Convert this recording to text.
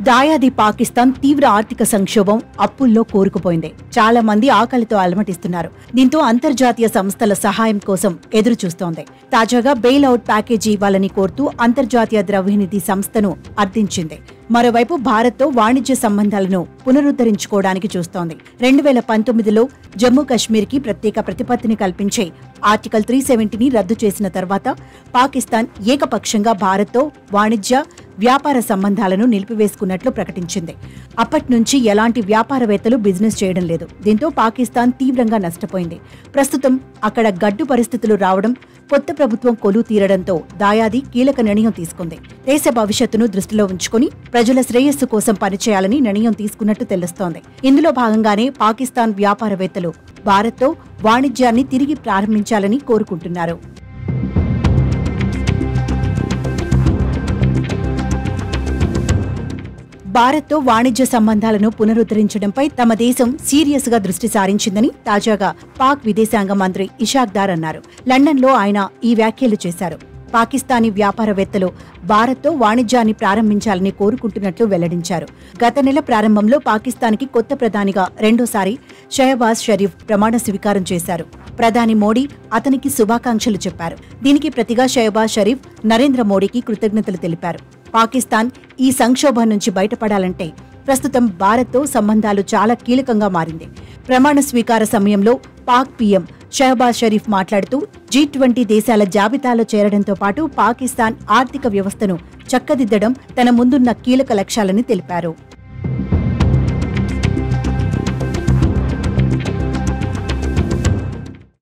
దాయాది పాకిస్తాన్ తీవ్ర ఆర్థిక సంక్షోభం అప్పుల్లో కూరుకుపోయింది. చాలా మంది ఆకలితో అలమటిస్తున్నారు. దీంతో అంతర్జాతీయ సంస్థల సహాయం కోసం ఎదురు చూస్తోంది. తాజాగా బెయిల్ అవుట్ ప్యాకేజీ ఇవ్వాలని కోరుతూ అంతర్జాతీయ ద్రవ్యనిధి సంస్థను అర్థించింది. మరోవైపు భారత్తో వాణిజ్య సంబంధాలను పునరుద్ధరించుకోవడానికి చూస్తోంది. 2019లో జమ్మూ కశ్మీర్కి ప్రత్యేక ప్రతిపత్తిని కల్పించే ఆర్టికల్ 370ని రద్దు చేసిన తర్వాత పాకిస్తాన్ ఏకపక్షంగా భారత్తో వాణిజ్య, వ్యాపార సంబంధాలను నిలిపివేసుకున్నట్లు ప్రకటించింది. అప్పట్నుంచి ఎలాంటి వ్యాపారవేత్తలు బిజినెస్ చేయడం లేదు. దీంతో పాకిస్తాన్ తీవ్రంగా నష్టపోయింది. ప్రస్తుతం అక్కడ గడ్డు పరిస్థితులు రావడం, కొత్త ప్రభుత్వం కొలువు తీరడంతో దాయాది కీలక నిర్ణయం తీసుకుంది. దేశ భవిష్యత్తును దృష్టిలో ఉంచుకుని ప్రజల శ్రేయస్సు కోసం పనిచేయాలని నిర్ణయం తీసుకున్నట్టు తెలుస్తోంది. ఇందులో భాగంగానే పాకిస్తాన్ వ్యాపారవేత్తలు భారత్తో వాణిజ్యాన్ని తిరిగి ప్రారంభించాలని కోరుకుంటున్నారు. భారత్తో వాణిజ్య సంబంధాలను పునరుద్ధరించడంపై తమ దేశం సీరియస్ గా దృష్టి సారించిందని తాజాగా పాక్ విదేశాంగ మంత్రి ఇషాక్ దార్ అన్నారు. లండన్లో ఆయన ఈ వ్యాఖ్యలు చేశారు. పాకిస్తానీ వ్యాపారవేత్తలు భారత్తో వాణిజ్యాన్ని ప్రారంభించాలని కోరుకుంటున్నట్లు వెల్లడించారు. గత నెల ప్రారంభంలో పాకిస్తాన్కి కొత్త ప్రధానిగా రెండోసారి షహబాజ్ షరీఫ్ ప్రమాణ స్వీకారం చేశారు. ప్రధాని మోడీ అతనికి శుభాకాంక్షలు చెప్పారు. దీనికి ప్రతిగా షహబాజ్ షరీఫ్ నరేంద్ర మోడీకి కృతజ్ఞతలు తెలిపారు. పాకిస్తాన్ ఈ సంక్షోభం నుంచి బయటపడాలంటే ప్రస్తుతం భారత్తో సంబంధాలు చాలా కీలకంగా మారింది. ప్రమాణ స్వీకార సమయంలో పాక్ పీఎం షహబాజ్ షరీఫ్ మాట్లాడుతూ G20 దేశాల జాబితాలో చేరడంతో పాటు పాకిస్తాన్ ఆర్థిక వ్యవస్థను చక్కదిద్దడం తన ముందున్న కీలక లక్ష్యాలని తెలిపారు.